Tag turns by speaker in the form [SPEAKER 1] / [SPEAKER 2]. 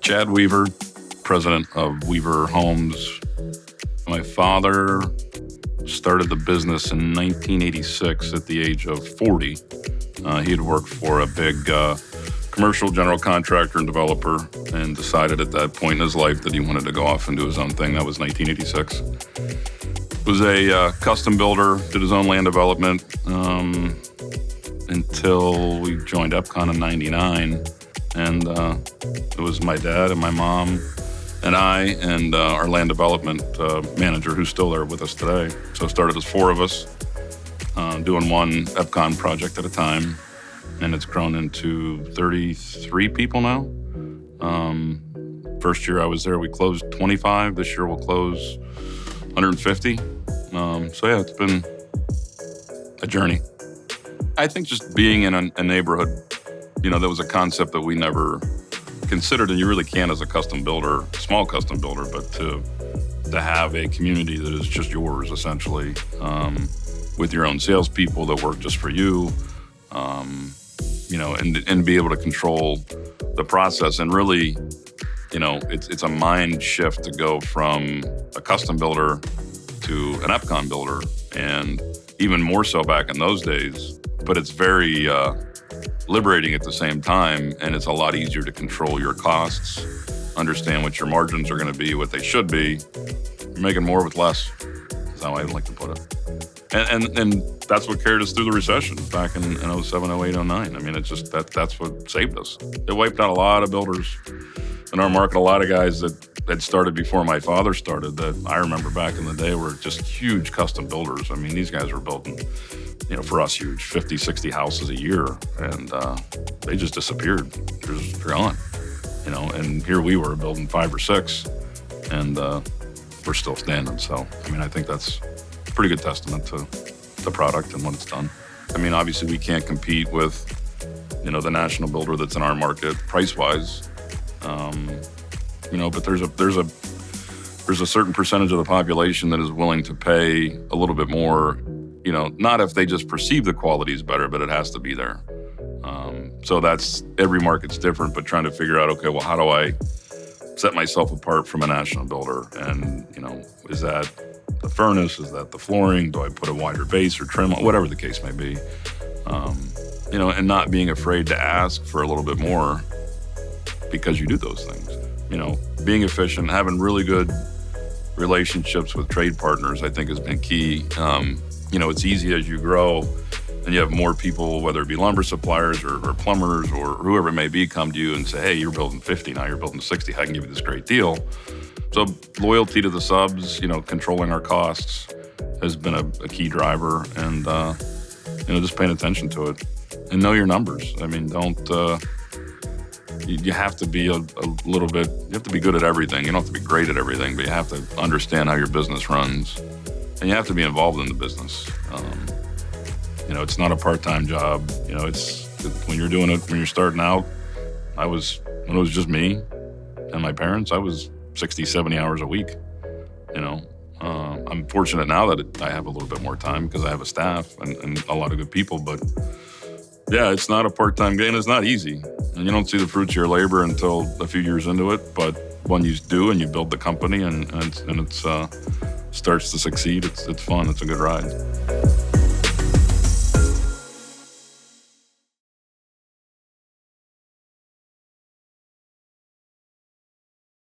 [SPEAKER 1] Chad Weaver, president of Weaver Homes. My father started the business in 1986 at the age of 40. He had worked for a big commercial general contractor and developer and decided at that point in his life that he wanted to go off and do his own thing. That was 1986. Was a custom builder, did his own land development until we joined Epcon in 99. And it was my dad and my mom and I and our land development manager, who's still there with us today. So it started as four of us doing one Epcon project at a time. And it's grown into 33 people now. First year I was there, we closed 25. This year we'll close 150. So yeah, it's been a journey. I think just being in a neighborhood, that was a concept that we never considered, and you really can as a custom builder, small custom builder, but to have a community that is just yours, essentially, with your own salespeople that work just for you, and be able to control the process. And really, it's a mind shift to go from a custom builder to an Epcon builder, and even more so back in those days. But it's very liberating at the same time, and it's a lot easier to control your costs, understand what your margins are going to be, what they should be. You're making more with less, is how I like to put it. And that's what carried us through the recession back in 07, 08, 09. I mean, it's just that's what saved us. It wiped out a lot of builders in our market, a lot of guys that had started before my father started that I remember back in the day were just huge custom builders. I mean, these guys were building, for us, huge 50, 60 houses a year, and they just disappeared. They're just gone, and here we were building 5 or 6, and we're still standing. So, I think that's a pretty good testament to the product and what it's done. Obviously we can't compete with, the national builder that's in our market price-wise, but there's a certain percentage of the population that is willing to pay a little bit more, not if they just perceive the quality is better, but it has to be there. So that's, every market's different, but trying to figure out, okay, well, how do I set myself apart from a national builder? And, is that the furnace? Is that the flooring? Do I put a wider base or trim? Whatever the case may be. And not being afraid to ask for a little bit more because you do those things. Being efficient, having really good relationships with trade partners, I think has been key. It's easy as you grow and you have more people, whether it be lumber suppliers or plumbers or whoever it may be, come to you and say, hey, you're building 50 now, you're building 60, I can give you this great deal. So loyalty to the subs, controlling our costs has been a key driver, and, just paying attention to it and know your numbers. You have to be a little bit, you have to be good at everything. You don't have to be great at everything, but you have to understand how your business runs, and you have to be involved in the business. It's not a part-time job. It's when you're doing it, when you're starting out, when it was just me and my parents, I was 60, 70 hours a week. I'm fortunate now that I have a little bit more time because I have a staff and a lot of good people, but yeah, it's not a part-time game. It's not easy. And you don't see the fruits of your labor until a few years into it. But when you do and you build the company and it starts to succeed, it's fun. It's a good ride.